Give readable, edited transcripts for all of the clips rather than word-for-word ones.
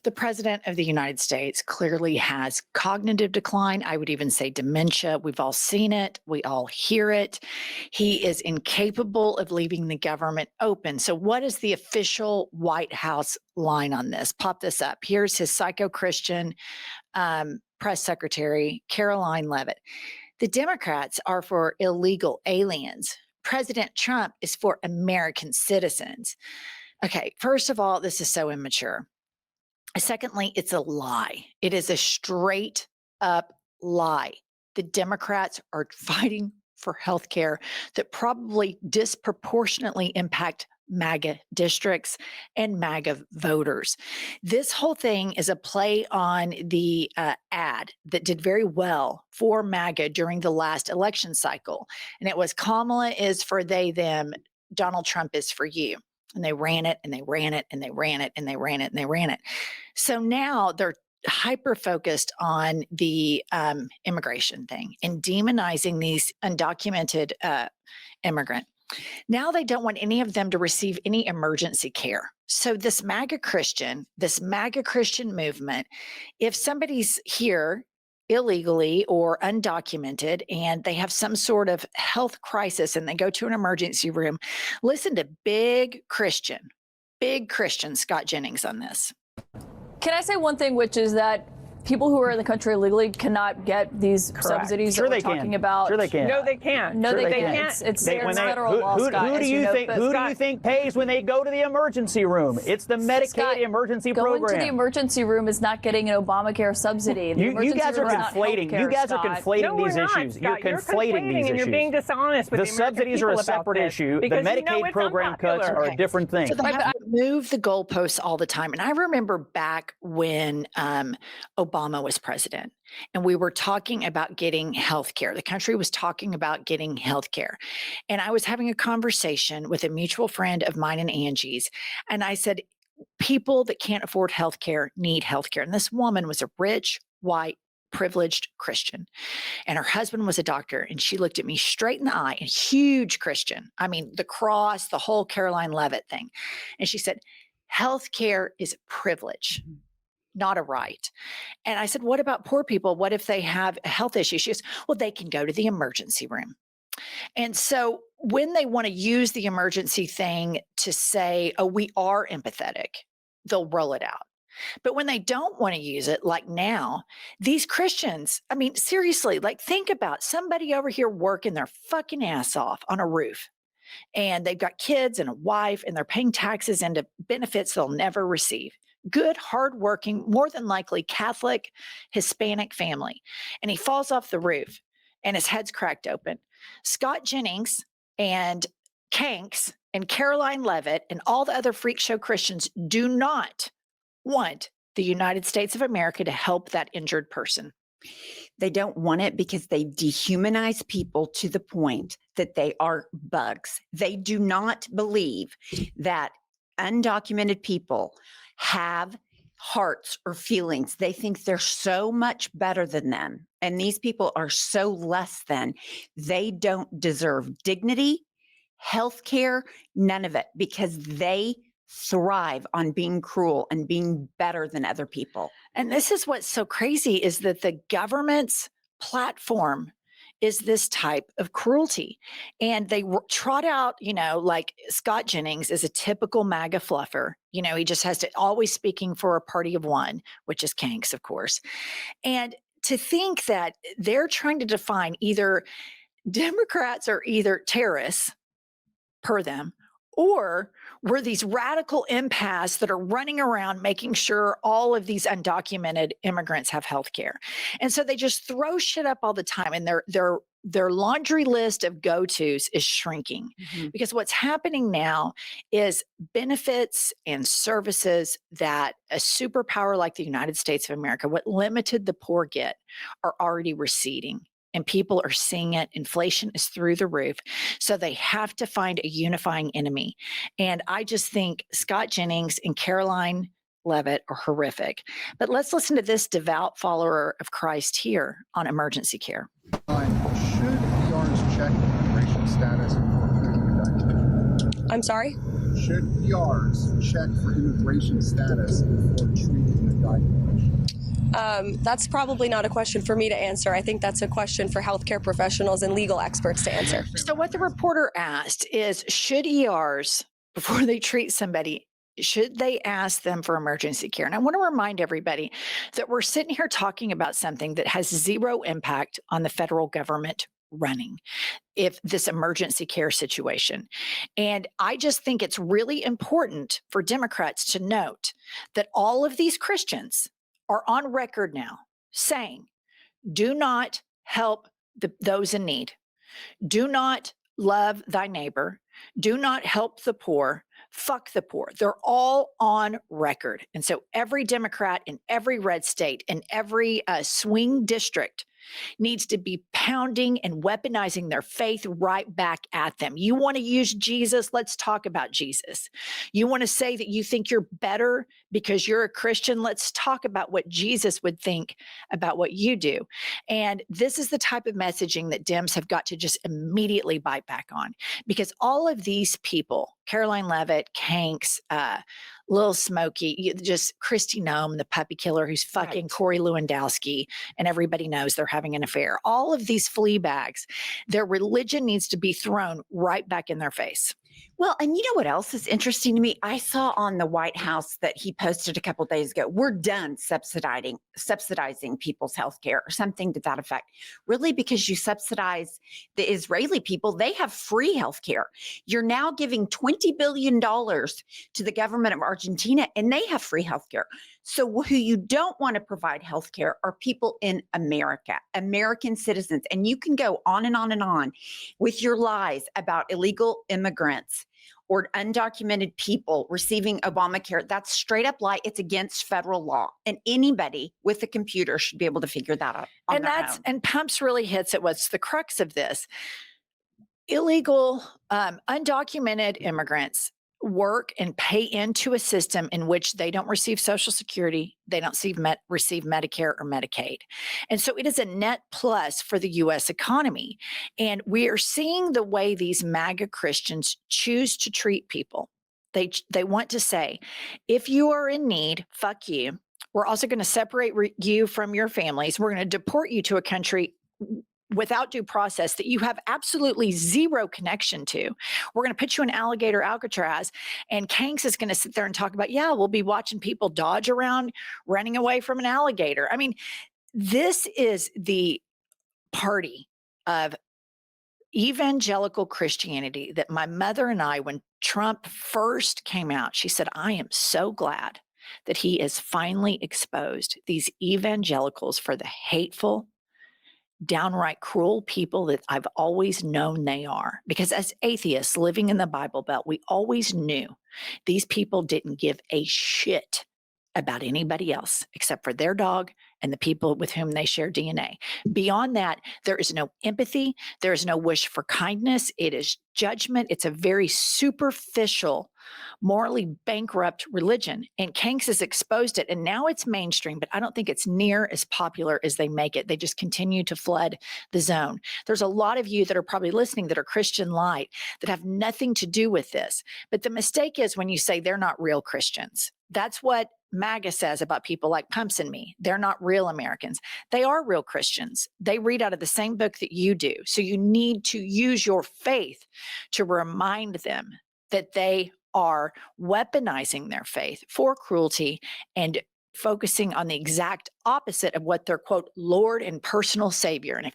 The president of the United States clearly has cognitive decline. I would even say dementia. We've all seen it. We all hear it. He is incapable of leaving the government open. So, what is the official White House line on this? Pop this up. Here's his psycho-Christian press secretary, Karoline Leavitt. The Democrats are for illegal aliens. President Trump is for American citizens. Okay, first of all, this is so immature. Secondly, it's a lie. It is a straight up lie. The Democrats are fighting for health care that probably disproportionately impact MAGA districts and MAGA voters. This whole thing is a play on the ad that did very well for MAGA during the last election cycle. And it was Kamala is for they, them, Donald Trump is for you. And they ran it and they ran it and they ran it and they ran it and they ran it. So now they're hyper focused on the immigration thing and demonizing these undocumented immigrant. Now they don't want any of them to receive any emergency care. So this MAGA Christian movement, if somebody's here illegally or undocumented and they have some sort of health crisis and they go to an emergency room, listen to big Christian Scott Jennings on this. Can I say one thing, which is that people who are in the country illegally cannot get these subsidies Sure that we're they talking can. about? Sure they can. No, they can't. No, Sure they they can't. can't. It's federal law, Scott, who as do you you know, think? but Who Scott, do you think pays when they go to the emergency room? It's the Medicaid Scott, emergency going program. to the emergency room is not getting an Obamacare subsidy. The You guys are emergency room is not conflating. healthcare, You guys are Scott. conflating No, these we're not, issues. Scott. You're conflating these and issues. you're being dishonest with the the American subsidies are a people about separate this, issue. The because you know Medicaid it's program cuts unpopular. are a different thing. So they have to move the goalposts all the time. And I remember back when Obama was president and we were talking about getting health care. The country was talking about getting health care. And I was having a conversation with a mutual friend of mine and Angie's. And I said, people that can't afford health care need health care. And this woman was a rich, white, privileged Christian. And her husband was a doctor. And she looked at me straight in the eye, a huge Christian. I mean, the cross, the whole Karoline Leavitt thing. And she said, health care is a privilege, not a right. And I said, what about poor people? What if they have a health issue? She goes, well, they can go to the emergency room. And so when they want to use the emergency thing to say, oh, we are empathetic, they'll roll it out. But when they don't want to use it, like now, these Christians, I mean, seriously, like think about somebody over here working their fucking ass off on a roof. And they've got kids and a wife and they're paying taxes into benefits they'll never receive. Good, hardworking, more than likely Catholic, Hispanic family. And he falls off the roof and his head's cracked open. Scott Jennings and Kanks and Karoline Leavitt and all the other freak show Christians do not want the United States of America to help that injured person. They don't want it because they dehumanize people to the point that they are bugs. They do not believe that undocumented people have hearts or feelings. They think they're so much better than them. And these people are so less than. They don't deserve dignity, health care, none of it, because they thrive on being cruel and being better than other people. And this is what's so crazy is that the government's platform is this type of cruelty. And they trot out, you know, like Scott Jennings is a typical MAGA fluffer. You know, he just has to always speaking for a party of one, which is Kanks, of course. And to think that they're trying to define either Democrats are either terrorists per them, or we're these radical empaths that are running around making sure all of these undocumented immigrants have health care. And so they just throw shit up all the time. And their laundry list of go-tos is shrinking because what's happening now is benefits and services that a superpower like the United States of America, what limited the poor get, are already receding. And people are seeing it. Inflation is through the roof. So they have to find a unifying enemy. And I just think Scott Jennings and Karoline Leavitt are horrific. But let's listen to this devout follower of Christ here on emergency care. Should PRs check immigration status before treating a I'm sorry? Should PRs check for immigration status before treating That's probably not a question for me to answer. I think that's a question for healthcare professionals and legal experts to answer. So what the reporter asked is, should ERs, before they treat somebody, should they ask them for emergency care? And I want to remind everybody that we're sitting here talking about something that has zero impact on the federal government running, if this emergency care situation. And I just think it's really important for Democrats to note that all of these Christians are on record now saying, do not help those in need. Do not love thy neighbor. Do not help the poor. Fuck the poor. They're all on record. And so every Democrat in every red state and every swing district needs to be pounding and weaponizing their faith right back at them. You want to use Jesus? Let's talk about Jesus. You want to say that you think you're better because you're a Christian? Let's talk about what Jesus would think about what you do. And this is the type of messaging that Dems have got to just immediately bite back on, because all of these people, Karoline Leavitt, Kanks, Lil Smokey, just Kristi Noem, the puppy killer who's fucking Corey Lewandowski, and everybody knows they're having an affair. All of these flea bags, their religion needs to be thrown right back in their face. Well, and you know what else is interesting to me? I saw on the White House that he posted a couple of days ago, we're done subsidizing people's health care, or something to that effect. Really, because you subsidize the Israeli people, they have free health care. You're now giving $20 billion to the government of Argentina, and they have free health care. So who you don't want to provide health care are people in America, American citizens. And you can go on and on and on with your lies about illegal immigrants or undocumented people receiving Obamacare. That's straight up lie. It's against federal law. And anybody with a computer should be able to figure that out on And their that's own. and Pumps really hits at what's the crux of this. Illegal, undocumented immigrants work and pay into a system in which they don't receive Social Security, they don't receive Medicare or Medicaid. And so it is a net plus for the US economy. And we are seeing the way these MAGA Christians choose to treat people. They want to say, if you are in need, fuck you. We're also going to separate you from your families. We're going to deport you to a country without due process that you have absolutely zero connection to. We're going to put you in alligator Alcatraz, and Kanks is going to sit there and talk about, yeah, we'll be watching people dodge around, running away from an alligator. I mean, this is the party of evangelical Christianity that my mother and I, when Trump first came out, she said, I am so glad that he has finally exposed these evangelicals for the hateful, downright cruel people that I've always known they are. Because as atheists living in the Bible Belt, we always knew these people didn't give a shit about anybody else except for their dog and the people with whom they share DNA. Beyond that, there is no empathy. There is no wish for kindness. It is judgment. It's a very superficial, morally bankrupt religion. And Kanks has exposed it. And now it's mainstream, but I don't think it's near as popular as they make it. They just continue to flood the zone. There's a lot of you that are probably listening that are Christian light that have nothing to do with this. But the mistake is when you say they're not real Christians. That's what MAGA says about people like Pumps and me. They're not real Americans. They are real Christians. They read out of the same book that you do. So you need to use your faith to remind them that they are weaponizing their faith for cruelty and focusing on the exact opposite of what their, quote, Lord and personal Savior. And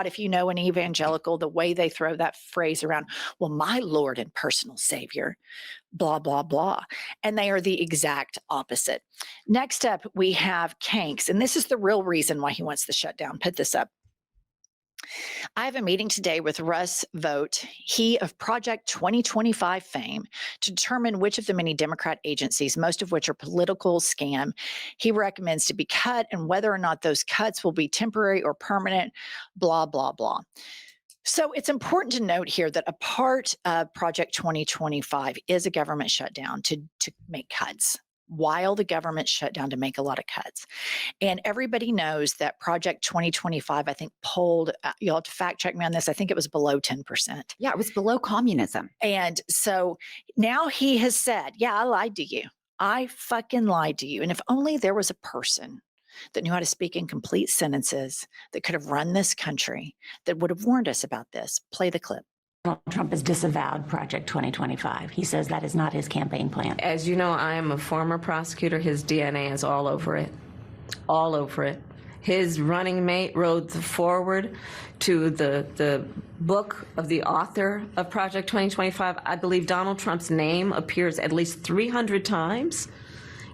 if you know an evangelical, the way they throw that phrase around, well, my Lord and personal Savior, blah, blah, blah. And they are the exact opposite. Next up, we have Kanks. And this is the real reason why he wants the shutdown. Put this up. I have a meeting today with Russ Vogt, he of Project 2025 fame, to determine which of the many Democrat agencies, most of which are political scam, he recommends to be cut and whether or not those cuts will be temporary or permanent, blah, blah, blah. So it's important to note here that a part of Project 2025 is a government shutdown to make cuts while the government shut down to make a lot of cuts. And everybody knows that Project 2025, I think, polled, you'll have to fact check me on this, I think it was below 10%. Yeah, it was below communism. And so now he has said, yeah, I lied to you. I fucking lied to you. And if only there was a person that knew how to speak in complete sentences, that could have run this country, that would have warned us about this. Play the clip. Donald Trump has disavowed Project 2025. He says that is not his campaign plan. As you know, I am a former prosecutor. His DNA is all over it. All over it. His running mate wrote the foreword to the book of the author of Project 2025. I believe Donald Trump's name appears at least 300 times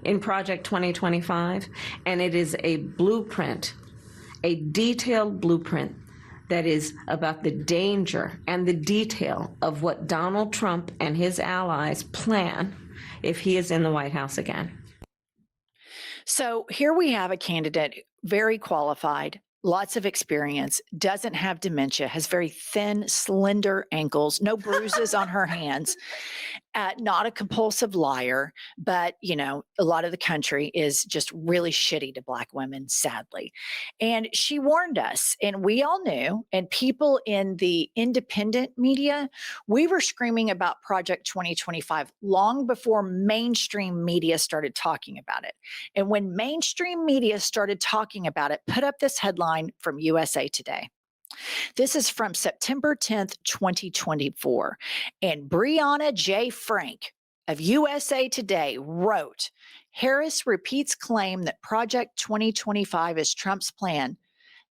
in Project 2025, and it is a blueprint, a detailed blueprint that is about the danger and the detail of what Donald Trump and his allies plan if he is in the White House again. So here we have a candidate, very qualified, lots of experience, doesn't have dementia, has very thin, slender ankles, no bruises on her hands, not a compulsive liar, but, you know, a lot of the country is just really shitty to Black women, sadly. And she warned us, and we all knew, and people in the independent media, we were screaming about Project 2025 long before mainstream media started talking about it. And when mainstream media started talking about it, put up this headline from USA Today. This is from September 10th, 2024. And Brianna J. Frank of USA Today wrote, Harris repeats claim that Project 2025 is Trump's plan.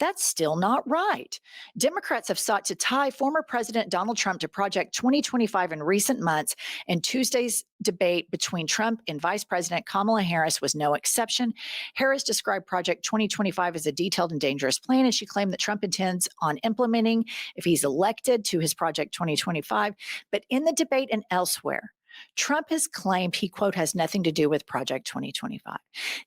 That's still not right. Democrats have sought to tie former President Donald Trump to Project 2025 in recent months, and Tuesday's debate between Trump and Vice President Kamala Harris was no exception. Harris described Project 2025 as a detailed and dangerous plan, and she claimed that Trump intends on implementing if he's elected to his Project 2025. But in the debate and elsewhere, Trump has claimed he, quote, has nothing to do with Project 2025.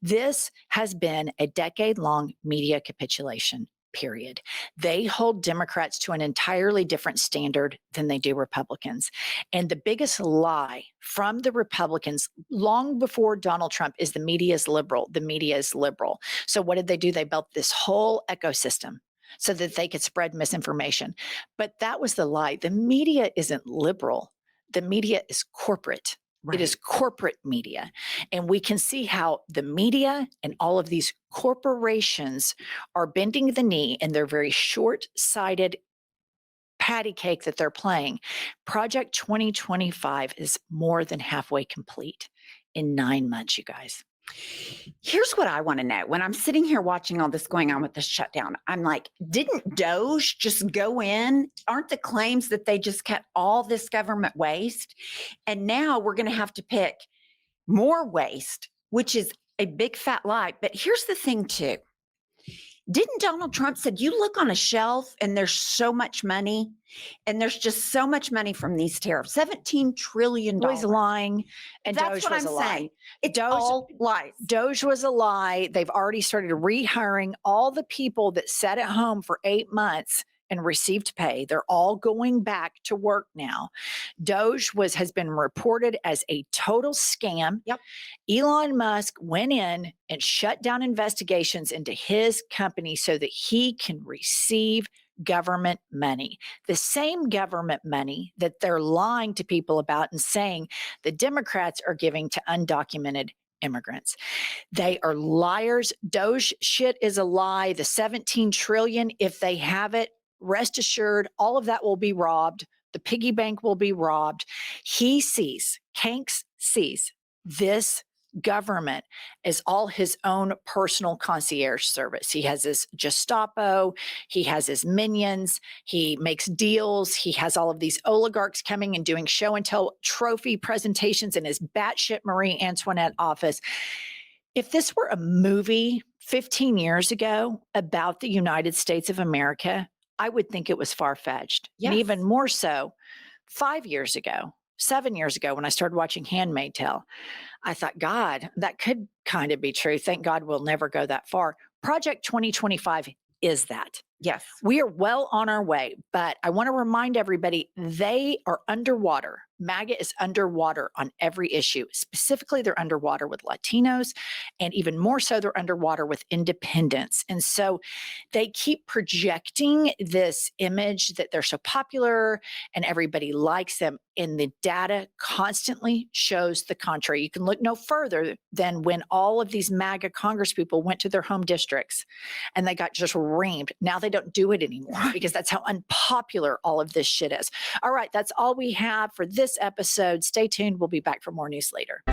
This has been a decade-long media capitulation, period. They hold Democrats to an entirely different standard than they do Republicans. And the biggest lie from the Republicans long before Donald Trump is the media is liberal. The media is liberal. So what did they do? They built this whole ecosystem so that they could spread misinformation. But that was the lie. The media isn't liberal. The media is corporate. Right. It is corporate media. And we can see how the media and all of these corporations are bending the knee in their very short-sighted patty cake that they're playing. Project 2025 is more than halfway complete in 9 months, you guys. Here's what I want to know. When I'm sitting here watching all this going on with the shutdown, I'm like, didn't Doge just go in? Aren't the claims that they just cut all this government waste? And now we're going to have to pick more waste, which is a big fat lie. But here's the thing too. Didn't Donald Trump said, you look on a shelf and there's so much money, and there's just so much money from these tariffs, $17 trillion. He's lying, and That's Doge what was I'm a lie. saying. It's all lies. Doge was a lie. They've already started rehiring all the people that sat at home for 8 months and received pay. They're all going back to work now. Doge has been reported as a total scam. Yep. Elon Musk went in and shut down investigations into his company so that he can receive government money, the same government money that they're lying to people about and saying the Democrats are giving to undocumented immigrants. They are liars. Doge shit is a lie. The 17 trillion, if they have it, rest assured, all of that will be robbed. The piggy bank will be robbed. He sees, Kanks sees this government as all his own personal concierge service. He has his Gestapo. He has his minions. He makes deals. He has all of these oligarchs coming and doing show and tell trophy presentations in his batshit Marie Antoinette office. If this were a movie 15 years ago about the United States of America, I would think it was far-fetched. Yes. And even more so 5 years ago, 7 years ago, when I started watching Handmaid's Tale, I thought, God, that could kind of be true. Thank God we'll never go that far. Project 2025 is that. Yes. We are well on our way, but I want to remind everybody they are underwater. MAGA is underwater on every issue. Specifically, they're underwater with Latinos, and even more so, they're underwater with independents. And so they keep projecting this image that they're so popular and everybody likes them. And the data constantly shows the contrary. You can look no further than when all of these MAGA congresspeople went to their home districts and they got just reamed. Now they don't do it anymore because that's how unpopular all of this shit is. All right, that's all we have for this episode. Stay tuned. We'll be back for more news later.